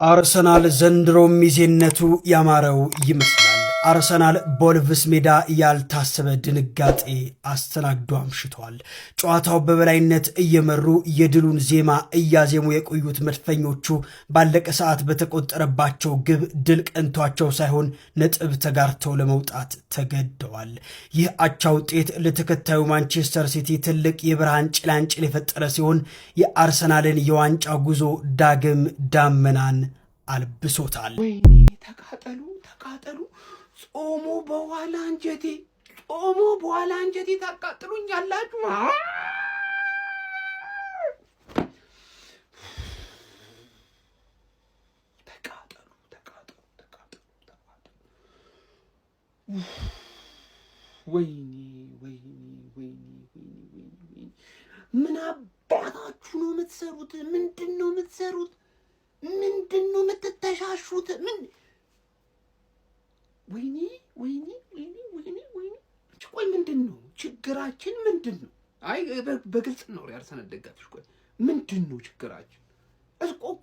አርሰናል ዘንድሮ ሚዜነቱ ያማረው ይመስላል። አርሰናል በወልቭስ ሜዳ ያልታሰበ ድንጋጤ አስተናግዶ አምሽቷል። ጨዋታው በበላይነት እየመሩ የድሉን ዜማ እያዜሙ የቆዩት መድፈኞቹ ባለቀ ሰዓት በተቆጠረባቸው ግብ ድል ቀንቷቸው ሳይሆን ነጥብ ተጋርተው ለመውጣት ተገደዋል። ይህ አቻ ውጤት ለተከታዩ ማንቸስተር ሲቲ ትልቅ የብርሃን ጭላንጭል የፈጠረ ሲሆን የአርሰናልን የዋንጫ ጉዞ ዳግም ዳመናን አልብሶታል። ወይኔ ተቃጠሉ ጾሙ በኋላ አንጀቴ ታቃጥሉኛላችሁ። ተቃጠሉ። ወይኔ ምን አባታችሁ ነው የምትሰሩት? ምንድን ነው የምትሰሩት? ምንድን ነው የምትተሻሹት? ምን ወይኔ ቆይ ምንድን ነው ችግራችን? ምንድን ነው? አይ በግልጽ ነው የአርሰናል ደጋፊዎች። ቆይ ምንድን ነው ችግራችን?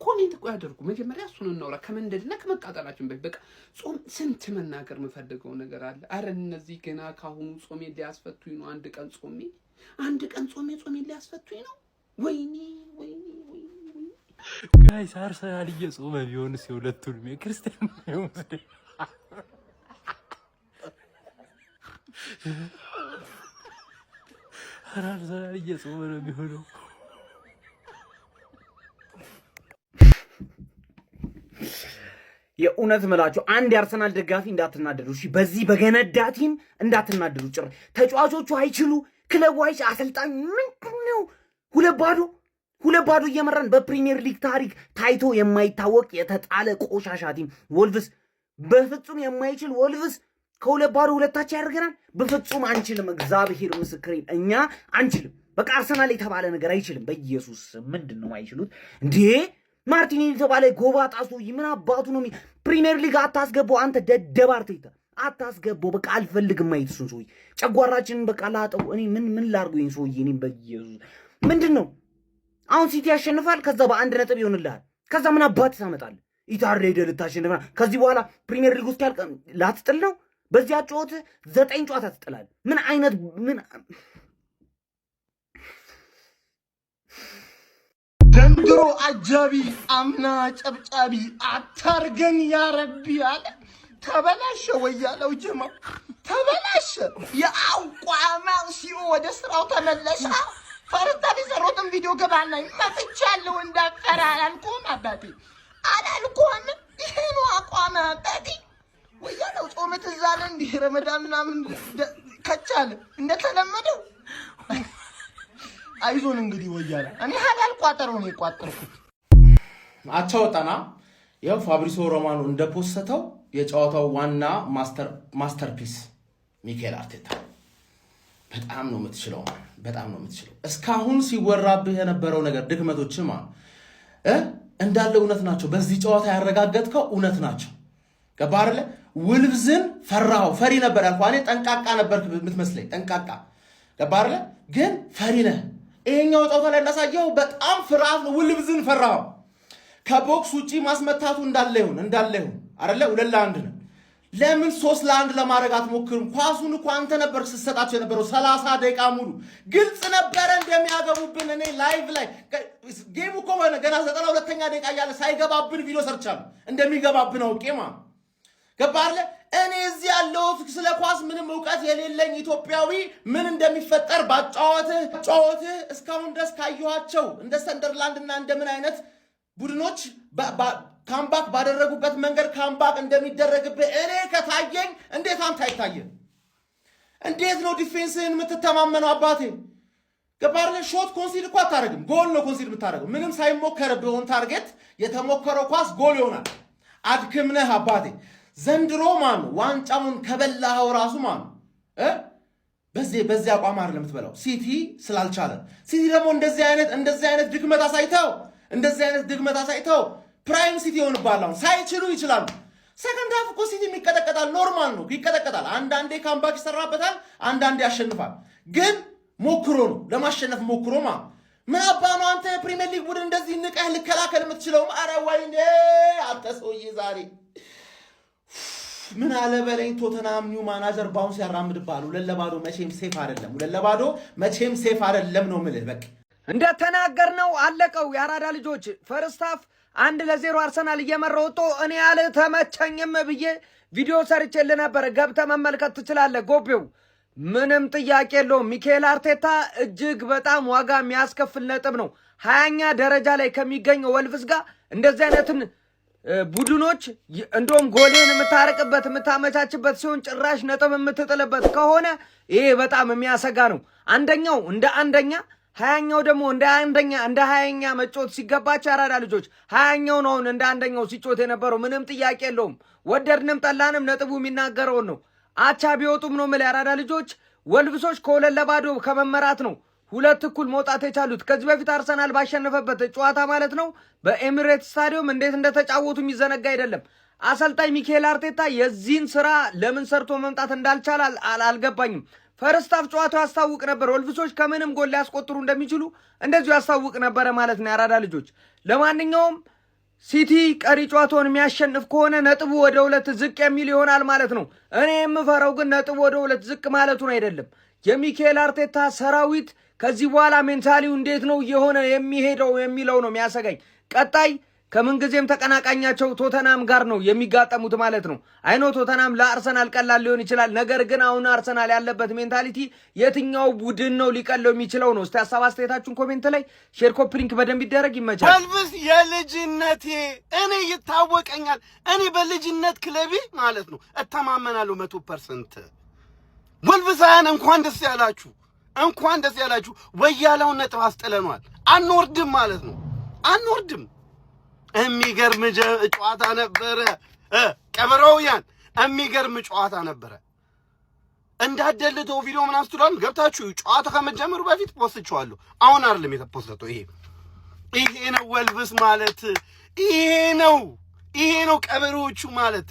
ኮሜንት ቆይ አድርጉ። መጀመሪያ እሱን እናውራ ከመንደድና ከመቃጠላችን በፊት። በቃ ጾም ስንት መናገር የምፈልገው ነገር አለ። አረ እነዚህ ገና ካሁኑ ጾሜን ሊያስፈቱኝ ነው። አንድ ቀን ጾሜን ሊያስፈቱኝ ነው። ወይኔ ጋይስ አርሰናል እየጾመ ቢሆንስ የሁለቱንም የክርስቲያን ነው ሙስሊም አርሰናል እየጾመ ነው ቢሆነው። የእውነት ምላችሁ አንድ የአርሰናል ደጋፊ እንዳትናደዱ እሺ። በዚህ በገነዳ ቲም እንዳትናደዱ። ጭራሽ ተጫዋቾቹ አይችሉ፣ ክለቡ አሰልጣኝ ምንድን ነው ሁለት ባዶ እየመራን በፕሪሚየር ሊግ ታሪክ ታይቶ የማይታወቅ የተጣለ ቆሻሻ ቲም ወልቭስ፣ በፍጹም የማይችል ወልቭስ ከሁለት ባዶ ሁለታች ያደርገናል። በፍጹም አንችልም። እግዚአብሔር ምስክሬን እኛ አንችልም። በቃ አርሰናል የተባለ ነገር አይችልም። በኢየሱስ ምንድነው አይችሉት እንዴ? ማርቲኔሊ የተባለ ጎባጣ ሰውዬ ምን አባቱ ነው? ፕሪሚየር ሊግ አታስገባው አንተ ደደብ አርቴታ፣ አታስገባው። በቃ አልፈልግም ማየት እሱን ሰውዬ። ጨጓራችንን በቃ ላጠው። እኔ ምን ላርገው ይሄን ሰውዬ? እኔ በኢየሱስ ምንድነው አሁን ሲቲ ያሸንፋል፣ ከዛ በአንድ ነጥብ ይሆንልሃል። ከዛ ምን አባት ታመጣለህ? ኢታሬደ ልታሸንፍ ከዚህ በኋላ ፕሪሚየር ሊግ ውስጥ ያልቀ ላትጥል ነው። በዚያ ጨዋታ 9 ጨዋታ ትጥላል። ምን አይነት ዘንድሮ አጃቢ አምና ጨብጫቢ አታርገን ያረቢ አለ። ተበላሸ ወያለው ጀማው ተበላሸ። የአቋማው ሲኦ ወደ ስራው ተመለሰ። ፈርታ ቢሰሩትም ቪዲዮ ገባና መጥቻለሁ እንዳቀራል አልቆም አባቴ አላልቆም። ይሄ ነው አቋማ አባቴ። ወያለው ጾም ትዛለ እንዲህ ረመዳን ምናምን ከቻለ እንደተለመደው አይዞን እንግዲህ ወያላ እኔ ሐላል ቋጠሮ ነው የቋጠርኩት። አቻውጣና ያው ፋብሪሲዮ ሮማኖ እንደፖስተው የጨዋታው ዋና ማስተርፒስ ሚካኤል አርቴታ በጣም ነው የምትችለው። እስካሁን ሲወራብህ የነበረው ነገር ድክመቶችማ እንዳለ እውነት ናቸው። በዚህ ጨዋታ ያረጋገጥከው እውነት ናቸው። ገባህ አይደለ? ውልቭዝን ፈሪ ነበር ያልኩህ እኔ። ጠንቃቃ ነበር የምትመስለኝ ጠንቃቃ። ገባህ አይደለ? ግን ፈሪ ነህ። ይሄኛው ጨዋታ ላይ እንዳሳየው በጣም ፍርሃት ነው። ውልቭዝን ፈራው። ከቦክስ ውጪ ማስመታቱ እንዳለ ይሁን አይደለ? 2-1 ነው። ለምን 3-1 ለማድረግ አትሞክርም? ኳሱን እኮ አንተ ነበር ስትሰጣቸው የነበረው 30 ደቂቃ ሙሉ። ግልጽ ነበረ እንደሚያገቡብን። እኔ ላይቭ ላይ ጌሙ እኮ ገና 92ኛ ደቂቃ እያለ ሳይገባብን ቪዲዮ ሰርቻለሁ እንደሚገባብን አውቄማ። ገባህ አይደለ? እኔ እዚህ ያለሁት ስለ ኳስ ምንም እውቀት የሌለኝ ኢትዮጵያዊ ምን እንደሚፈጠር ባጫወትህ እስካሁን ድረስ ካየኋቸው እንደ ሰንደርላንድ እና እንደምን አይነት ቡድኖች ካምባክ ባደረጉበት መንገድ ካምባክ እንደሚደረግብህ እኔ ከታየኝ እንዴት አንተ አይታየን? እንዴት ነው ዲፌንስህን የምትተማመነው አባቴ? ገባህ አይደለ? ሾት ኮንሲድ እኮ አታደርግም፣ ጎል ነው ኮንሲድ የምታደርገው። ምንም ሳይሞከርብህ ኦን ታርጌት የተሞከረው ኳስ ጎል ይሆናል። አድክምነህ አባቴ። ዘንድሮ ማን ዋንጫውን ከበላኸው ራሱ ማን በዚህ አቋም አይደለም የምትበላው። ሲቲ ስላልቻለ ሲቲ ደግሞ እንደዚህ አይነት ድክመት አሳይተው ፕራይም ሲቲ ይሆንባል። አሁን ሳይችሉ ይችላሉ። ሰከንድ ሃፍ እኮ ሲቲ የሚቀጠቀጣል፣ ኖርማል ነው ይቀጠቀጣል። አንዳንዴ ካምባክ ይሰራበታል፣ አንዳንዴ ያሸንፋል። ግን ሞክሮ ነው ለማሸነፍ ሞክሮ ምን አባ ነው አንተ የፕሪሚየር ሊግ ቡድን እንደዚህ ንቀህ ልከላከል የምትችለው? ኧረ ወይኔ አንተ ሰውዬ ዛሬ ምን አለ በለኝ። ቶተናም ኒው ማናጀር ባውንስ ያራምድባሉ። ለለባዶ መቼም ሴፍ አይደለም። ለለባዶ መቼም ሴፍ አይደለም ነው የምልህ። በቃ እንደተናገርነው አለቀው። የአራዳ ልጆች ፈርስት ሃፍ 1-0 አርሰናል እየመራ ወጥቶ እኔ ያለ ተመቸኝም ብዬ ቪዲዮ ሰርቼልህ ነበር። ገብተህ መመልከት ትችላለህ። ጎቤው ምንም ጥያቄ የለውም። ሚካኤል አርቴታ እጅግ በጣም ዋጋ የሚያስከፍል ነጥብ ነው። 20ኛ ደረጃ ላይ ከሚገኘው ወልቭስ ጋር እንደዚህ አይነትን ቡድኖች እንደውም ጎልን የምታረቅበት የምታመቻችበት ሲሆን ጭራሽ ነጥብ የምትጥልበት ከሆነ ይሄ በጣም የሚያሰጋ ነው። አንደኛው እንደ አንደኛ 20ኛው ደግሞ እንደ 20ኛ መጮት ሲገባቸው ያራዳ ልጆች 20ኛው ነው እንደ አንደኛው ሲጮት የነበረው። ምንም ጥያቄ የለውም። ወደድንም ጠላንም ነጥቡ የሚናገረውን ነው። አቻ ቢወጡም ነው የምልህ ያራዳ ልጆች ወልቭሶች ከ2-0 ከመመራት ነው 2 እኩል መውጣት የቻሉት። ከዚህ በፊት አርሰናል ባሸነፈበት ጨዋታ ማለት ነው በኤሚሬትስ ስታዲየም እንዴት እንደተጫወቱ የሚዘነጋ አይደለም። አሰልጣኝ ሚካኤል አርቴታ የዚህን ስራ ለምን ሰርቶ መምጣት እንዳልቻለ አልገባኝም። ፈርስት ሃፍ ጨዋታው ያስታውቅ ነበር ወልቭሶች ከምንም ጎል ሊያስቆጥሩ እንደሚችሉ እንደዚሁ ያስታውቅ ነበረ ማለት ነው ያራዳ ልጆች። ለማንኛውም ሲቲ ቀሪ ጨዋታውን የሚያሸንፍ ከሆነ ነጥቡ ወደ 2 ዝቅ የሚል ይሆናል ማለት ነው። እኔ የምፈራው ግን ነጥቡ ወደ 2 ዝቅ ማለቱን አይደለም። የሚካኤል አርቴታ ሰራዊት ከዚህ በኋላ ሜንታሊው እንዴት ነው እየሆነ የሚሄደው የሚለው ነው የሚያሰጋኝ። ቀጣይ ከምንጊዜም ተቀናቃኛቸው ቶተናም ጋር ነው የሚጋጠሙት ማለት ነው። አይኖ ቶተናም ለአርሰናል ቀላል ሊሆን ይችላል። ነገር ግን አሁን አርሰናል ያለበት ሜንታሊቲ የትኛው ቡድን ነው ሊቀለው የሚችለው ነው። እስቲ ሀሳብ አስተያየታችሁን ኮሜንት ላይ ሼር፣ ኮፒ ሊንክ በደንብ ይደረግ። ይመቻል። ወልቭስ የልጅነቴ እኔ ይታወቀኛል። እኔ በልጅነት ክለቤ ማለት ነው እተማመናለሁ 100%። ወልቭሳውያን እንኳን ደስ ያላችሁ፣ እንኳን ደስ ያላችሁ። ወያላውን ነጥብ አስጥለኗል። አንወርድም ማለት ነው፣ አንወርድም። የሚገርም ጨዋታ ነበረ። ቀበሮውያን የሚገርም ጨዋታ ነበረ። እንዳደልተው ቪዲዮ ምናምን ስትሏል ገብታችሁ ጨዋታ ከመጀመሩ በፊት ፖስትቸዋለሁ። አሁን አይደለም የተፖስተው። ይሄ ነው ወልቭስ ማለት፣ ይሄ ነው ቀበሮዎቹ ማለት።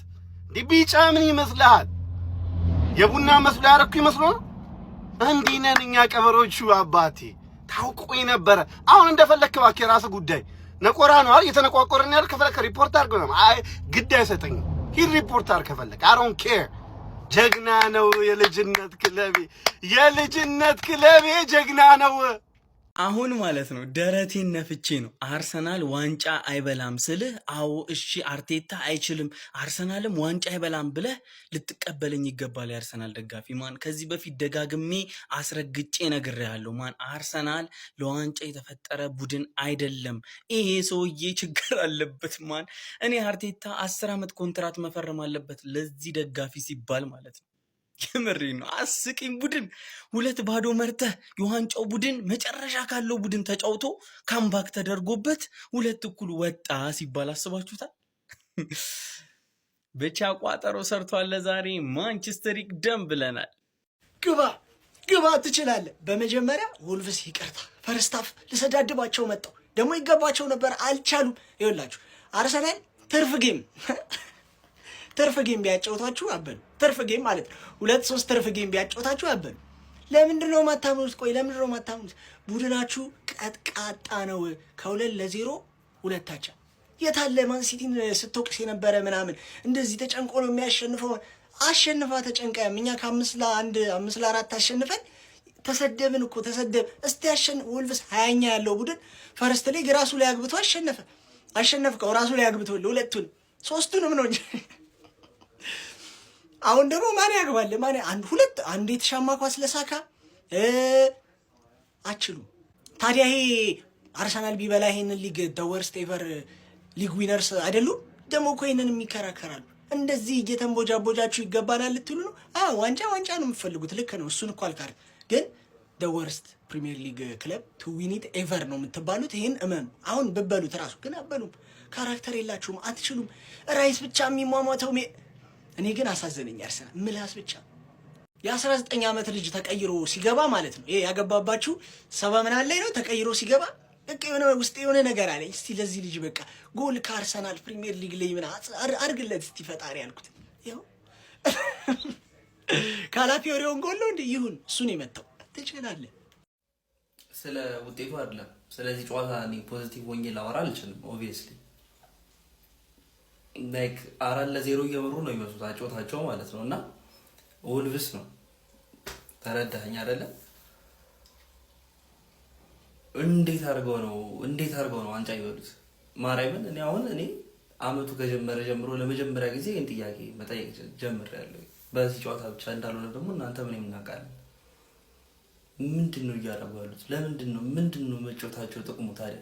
ቢጫ ምን ይመስልሃል? የቡና መስሎ ያረኩ ይመስሎ ነው። እንዲህ ነን እኛ ቀበሮቹ። አባቴ ታውቆኝ ነበረ። አሁን እንደፈለክ እባክህ የራስህ ጉዳይ። ነቆራ ነው አይደል? የተነቋቆረን ያል ከፈለክ ሪፖርት አድርገው ነው። አይ ግድ አይሰጠኝም። ሂድ ሪፖርት አድርግ ከፈለክ። አይ ዶንት ኬር። ጀግና ነው የልጅነት ክለቤ ጀግና ነው። አሁን ማለት ነው ደረቴን ነፍቼ ነው አርሰናል ዋንጫ አይበላም ስልህ፣ አዎ እሺ አርቴታ አይችልም አርሰናልም ዋንጫ አይበላም ብለህ ልትቀበለኝ ይገባል። የአርሰናል ደጋፊ ማን ከዚህ በፊት ደጋግሜ አስረግጬ ነግሬሃለሁ። ማን አርሰናል ለዋንጫ የተፈጠረ ቡድን አይደለም። ይሄ ሰውዬ ችግር አለበት። ማን እኔ አርቴታ 10 ዓመት ኮንትራት መፈረም አለበት ለዚህ ደጋፊ ሲባል ማለት ነው። የምሬ ነው። አስቂኝ ቡድን 2-0 መርተህ የዋንጫው ቡድን መጨረሻ ካለው ቡድን ተጫውቶ ካምባክ ተደርጎበት 2 እኩል ወጣ ሲባል አስባችሁታል? ብቻ ቋጠሮ ሰርቷል። ዛሬ ማንቸስተር ይቅደም ብለናል። ግባ ትችላለህ። በመጀመሪያ ወልቭስ ይቅርታ፣ ፈርስት ሃፍ ልሰዳድባቸው መጣው። ደግሞ ይገባቸው ነበር አልቻሉም። ይኸውላችሁ አርሰናል ትርፍ ጌም ቢያጫውታችሁ አበሉ። ትርፍ ጌም ማለት ነው 2-3 ትርፍ ጌም ቢያጫውታችሁ አበሉ። ለምንድን ነው ማታምኑት? ቆይ ለምንድን ነው ማታምኑት? ቡድናችሁ ቀጥቃጣ ነው። 2-0 ሁለታቻ። የታለ ማን ሲቲን ስትወቅስ የነበረ ምናምን እንደዚህ ተጨንቆ ነው የሚያሸንፈው? አሸንፋ ተጨንቀም። እኛ ከ5-1 5-4 አሸንፈን ተሰደብን እኮ ተሰደብ። እስቲ ወልቭስ 20ኛ ያለው ቡድን ፈርስት ሊግ ራሱ ላይ አግብቶ አሸነፍከው። ራሱ ላይ አግብቶ ሁለቱን 3ቱንም ነው እንጂ አሁን ደግሞ ማን ያግባል? ማን አንድ የተሻማ ኳስ ለሳካ አችሉ። ታዲያ ይሄ አርሰናል ቢበላ ይሄንን ሊግ ወርስት ኤቨር ሊግ ዊነርስ አይደሉም? ደግሞ እኮ ይሄንን የሚከራከራሉ። እንደዚህ እየተንቦጃቦጃችሁ ይገባናል ልትሉ ነው? ዋንጫ ነው የምትፈልጉት። ልክ ነው። እሱን እኮ አልካር። ግን ወርስት ፕሪሚየር ሊግ ክለብ ቱ ዊን ኢት ኤቨር ነው የምትባሉት። ይሄን እመኑ። አሁን ብበሉት ራሱ ግን አበሉም። ካራክተር የላችሁም፣ አትችሉም። ራይስ ብቻ የሚሟሟተው እኔ ግን አሳዘነኝ። አርሰናል ምላስ ብቻ የ19 ዓመት ልጅ ተቀይሮ ሲገባ ማለት ነው። ይሄ ያገባባችሁ 70 ምናምን ላይ ነው ተቀይሮ ሲገባ በቃ የሆነ ነገር አለኝ። እስቲ ለዚህ ልጅ በቃ ጎል ከአርሰናል ፕሪሚየር ሊግ ላይ ምን አርግለት እስቲ ፈጣሪ ያልኩት። ይኸው ካላፊዮሪውን ጎል ነው እንዴ? ይሁን እሱን የመታው ትችላለህ። ስለ ውጤቱ አይደለም ስለዚህ ጨዋታ እኔ ፖዚቲቭ ወንጌል ላወራ አልችልም። ኦብቪየስሊ ላይክ 4-0 እየመሩ ነው የሚመስሉት አጨዋወታቸው ማለት ነው። እና ወልቭስ ነው ተረዳኸኝ አይደለ? እንዴት አድርገው ነው ዋንጫ ይበሉት? ማርያምን እኔ አመቱ ከጀመረ ጀምሮ ለመጀመሪያ ጊዜ ይህን ጥያቄ መጠየቅ ጀምሬያለሁ። በዚህ ጨዋታ ብቻ እንዳልሆነ ደግሞ እናንተ ምን እናውቃለን። ምንድነው እያደረጉ ያሉት? ምንድነው መጫወታቸው ጥቅሙ ታዲያ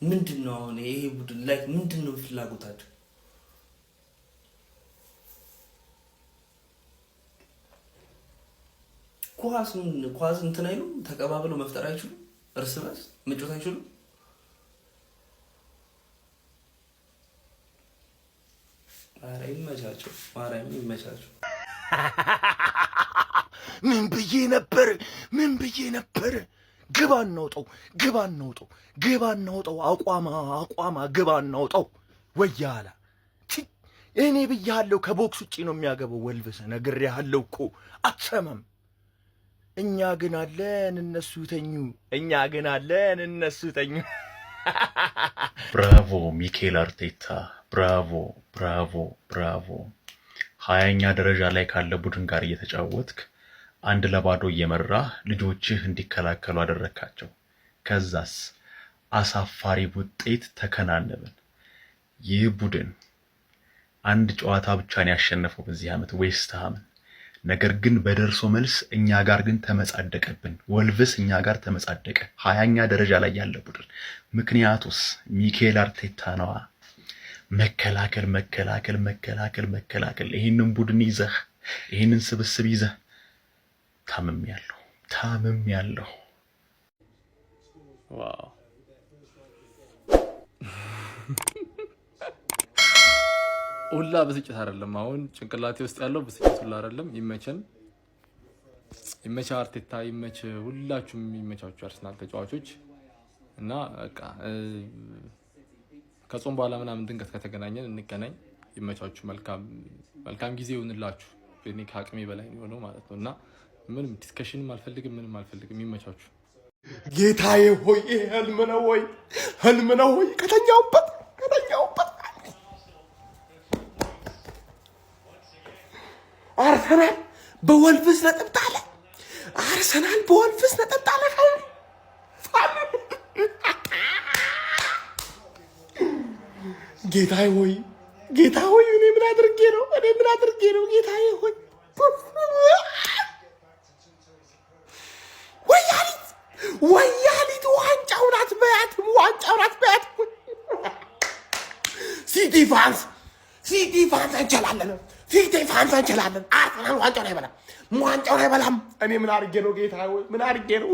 ምንድነው? አሁን ይሄ ቡድን ላይክ ምንድነው ፍላጎታቸው? ኳስ እንትን አይሉም፣ ተቀባብለው መፍጠር አይችሉም፣ እርስ በርስ መጫወት አይችሉም። ማርያም ይመቻቸው። ምን ብዬ ነበር? ግባ እናውጣው፣ አቋማ ግባ እናውጣው ወያላ። እኔ ብያለሁ፣ ከቦክስ ውጪ ነው የሚያገባው ወልቭስ። ነግሬሃለሁ እኮ አትሰማም። እኛ ግን አለን እነሱ ተኙ። ብራቮ ሚኬል አርቴታ፣ ብራቮ። 20ኛ ደረጃ ላይ ካለ ቡድን ጋር እየተጫወትክ 1-0 እየመራህ ልጆችህ እንዲከላከሉ አደረካቸው። ከዛስ አሳፋሪ ውጤት ተከናነበን። ይህ ቡድን አንድ ጨዋታ ብቻ ነው ያሸነፈው በዚህ ዓመት ዌስትሃምን። ነገር ግን በደርሶ መልስ እኛ ጋር ግን ተመጻደቀብን። ወልቭስ እኛ ጋር ተመጻደቀ። 20ኛ ደረጃ ላይ ያለ ቡድን። ምክንያቱስ ሚኬል አርቴታ ነዋ። መከላከል። ይህንን ቡድን ይዘህ ይህንን ስብስብ ይዘህ ታምሜያለሁ። ዋው ሁላ ብስጭት አይደለም። አሁን ጭንቅላቴ ውስጥ ያለው ብስጭት ሁላ አይደለም። ይመች አርቴታ፣ ይመች ሁላችሁም፣ ይመቻችሁ አርሰናል ተጫዋቾች። እና በቃ ከጾም በኋላ ምናምን ድንገት ከተገናኘን እንገናኝ። ይመቻችሁ። መልካም ጊዜ ይሁንላችሁ። እኔ ከአቅሜ በላይ ነው ማለት ነው። እና ምንም ዲስከሽንም አልፈልግም፣ ምንም አልፈልግም። ይመቻችሁ። ጌታዬ ሆይ ህልም ነው ወይ? ከተኛውበት አርሰናል በወልቭስ ነጥብ ጣለ። ጌታዬ ሆይ እኔ ምን አድርጌ ነው? ጌታዬ ሆይ ወያሊት ዋንጫውን አትበያትም። ሲቲ ፋንስ እንችላለን። አርሰናል ዋንጫውን አይበላም። እኔ ምን አድርጌ ነው? ጌታዬ ሆይ ምን አድርጌ ነው?